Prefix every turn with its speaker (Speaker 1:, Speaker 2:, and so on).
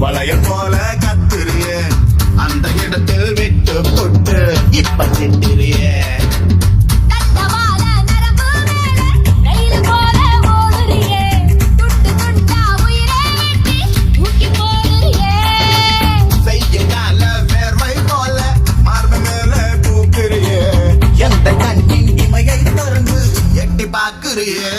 Speaker 1: வளையல் போல கத்துறியே அந்த இடத்தில் விட்டு போட்டு இப்ப திட்டுறியே எந்த கண்ணின் இமையை திறந்து எட்டி பார்க்கிறியே